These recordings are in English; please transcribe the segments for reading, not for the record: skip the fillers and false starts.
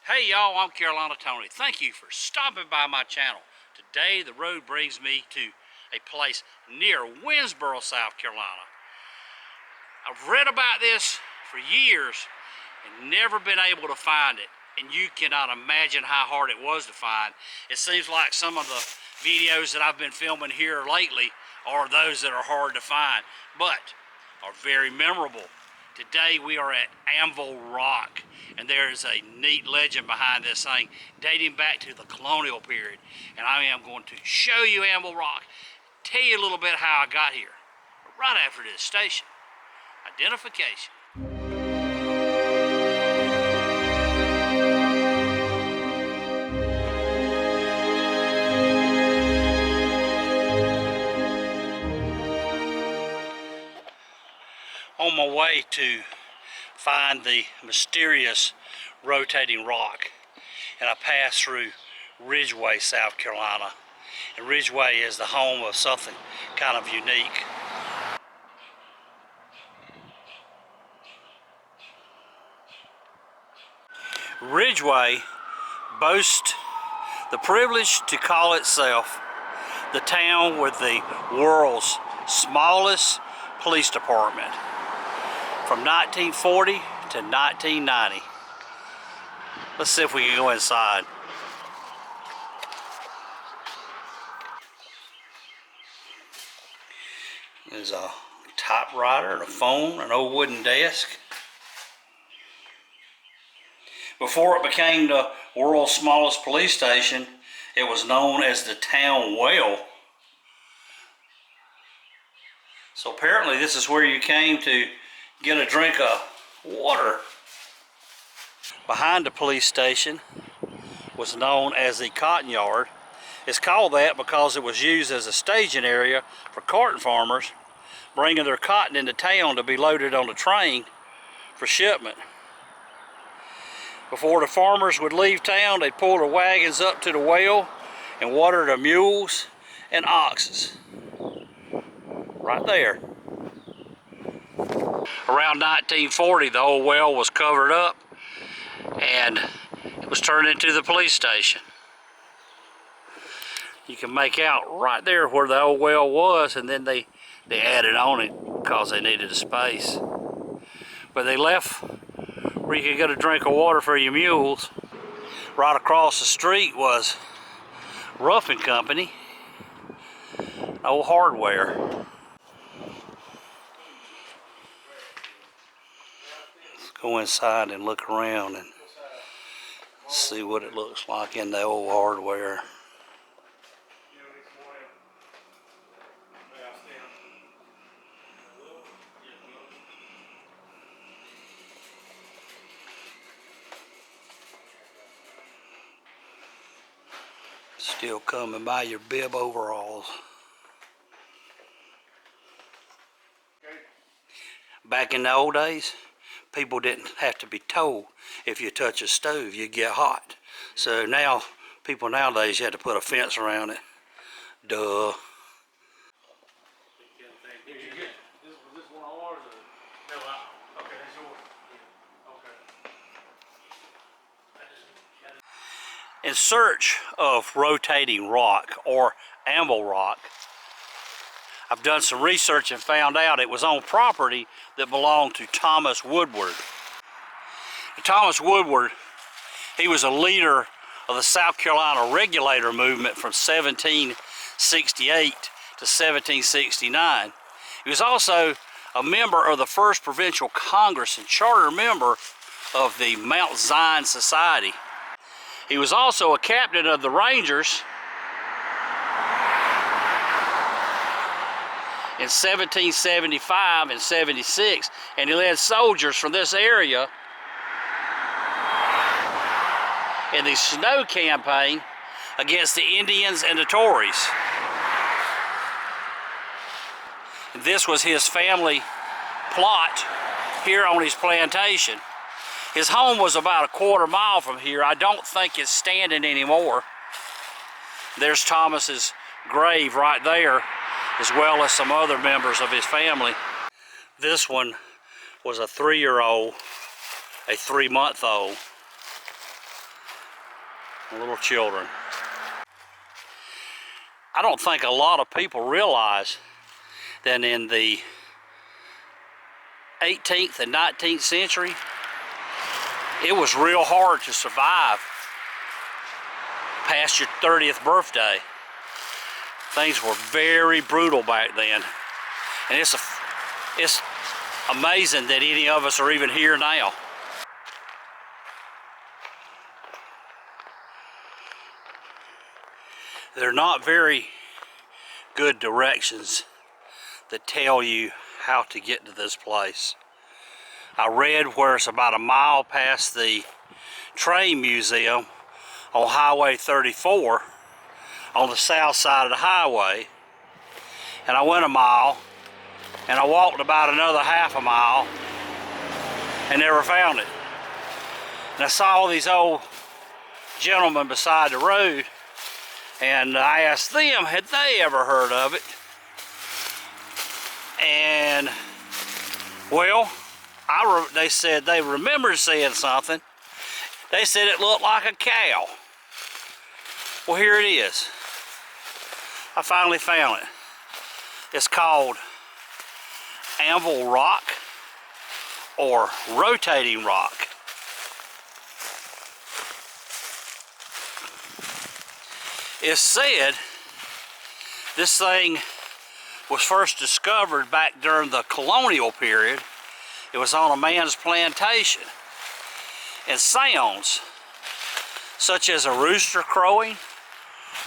Hey y'all, I'm Carolina Tony. Thank you for stopping by my channel. Today the road brings me to a place near Winsboro, South Carolina. I've read about this for years and never been able to find it. And you cannot imagine how hard it was to find. It seems like some of the videos that I've been filming here lately are those that are hard to find, but are very memorable. Today we are at Anvil Rock, and there is a neat legend behind this thing dating back to the colonial period. And I am going to show you Anvil Rock, tell you a little bit how I got here, right after this station identification. On my way to find the mysterious rotating rock, and I passed through Ridgeway, South Carolina. And Ridgeway is the home of something kind of unique. Ridgeway boasts the privilege to call itself the town with the world's smallest police department from 1940 to 1990. Let's see if we can go inside. There's a typewriter and a phone, an old wooden desk. Before it became the world's smallest police station, it was known as the town well. So apparently this is where you came to get a drink of water. Behind the police station was known as the cotton yard. It's called that because it was used as a staging area for cotton farmers bringing their cotton into town to be loaded on the train for shipment. Before the farmers would leave town, they'd pull their wagons up to the well and water their mules and oxes. Right there. Around 1940, the old well was covered up and it was turned into the police station. You can make out right there where the old well was, and then they added on it because they needed a space. But they left where you could get a drink of water for your mules. Right across the street was Rock and Company, old hardware. Let's go inside and look around and see what it looks like in the old hardware. Still coming by your bib overalls. Back in the old days, people didn't have to be told if you touch a stove, you get hot. So now, people nowadays, you had to put a fence around it. Duh. In search of rotating rock, or Anvil Rock, I've done some research and found out it was on property that belonged to Thomas Woodward. And Thomas Woodward, he was a leader of the South Carolina Regulator movement from 1768 to 1769. He was also a member of the First Provincial Congress and charter member of the Mount Zion Society. He was also a captain of the Rangers in 1775 and 76, and he led soldiers from this area in the snow campaign against the Indians and the Tories. And this was his family plot here on his plantation. His home was about a quarter-mile from here. I don't think it's standing anymore. There's Thomas's grave right there, as well as some other members of his family. This one was a 3-year-old, a 3-month-old. little children. I don't think a lot of people realize that in the 18th and 19th century, it was real hard to survive past your 30th birthday. Things were very brutal back then. And it's amazing that any of us are even here now. They're not very good directions that tell you how to get to this place. I read where it's about a mile past the train museum on Highway 34 on the south side of the highway, and I went a mile and I walked about another half a mile and never found it. And I saw all these old gentlemen beside the road, and I asked them, had they ever heard of it? And well, they said they remembered seeing something. They said it looked like a cow. Well, here it is. I finally found it. It's called Anvil Rock or Rotating Rock. It's said this thing was first discovered back during the colonial period. It was on a man's plantation, and sounds such as a rooster crowing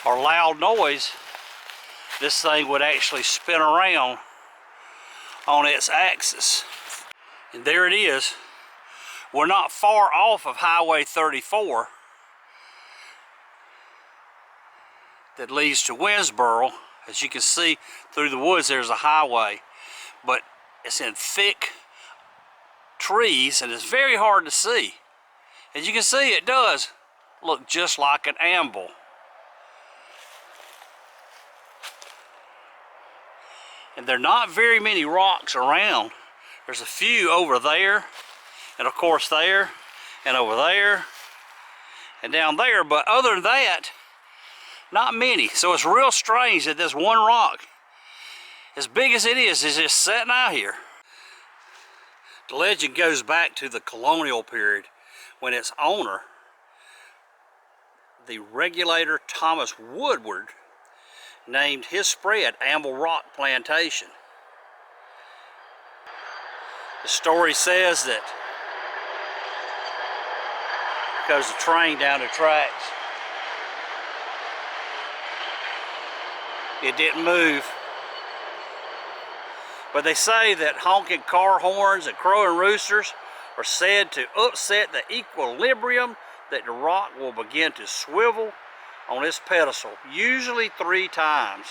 or loud noise, this thing would actually spin around on its axis. And there it is. We're not far off of Highway 34 that leads to Winsboro. As you can see through the woods, there's a highway, but it's in thick trees and it's very hard to see. As you can see, it does look just like an anvil. And there are not very many rocks around. There's a few over there, and of course there, and over there, and down there, but other than that, not many. So it's real strange that this one rock, as big as it is just sitting out here. The legend goes back to the colonial period when its owner, the regulator Thomas Woodward, named his spread Anvil Rock Plantation. The story says that because the train down the tracks, it didn't move. But they say that honking car horns and crowing roosters are said to upset the equilibrium, that the rock will begin to swivel on its pedestal, usually 3 times.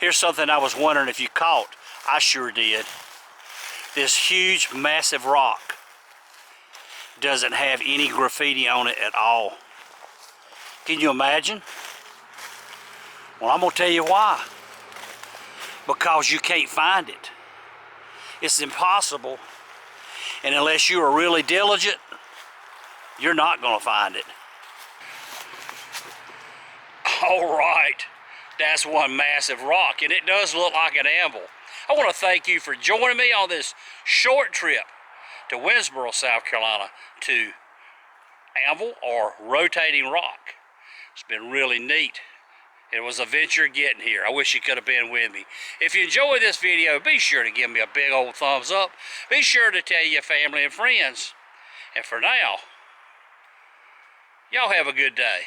Here's something I was wondering if you caught. I sure did. This huge, massive rock doesn't have any graffiti on it at all. Can you imagine? Well, I'm gonna tell you why. Because you can't find it. It's impossible. And unless you are really diligent, you're not gonna find it. All right, that's one massive rock, and it does look like an anvil. I want to thank you for joining me on this short trip to Winsboro, South Carolina, to Anvil or Rotating Rock. It's been really neat. It was a venture getting here. I wish you could have been with me. If you enjoyed this video, be sure to give me a big old thumbs up. Be sure to tell your family and friends. And for now, y'all have a good day.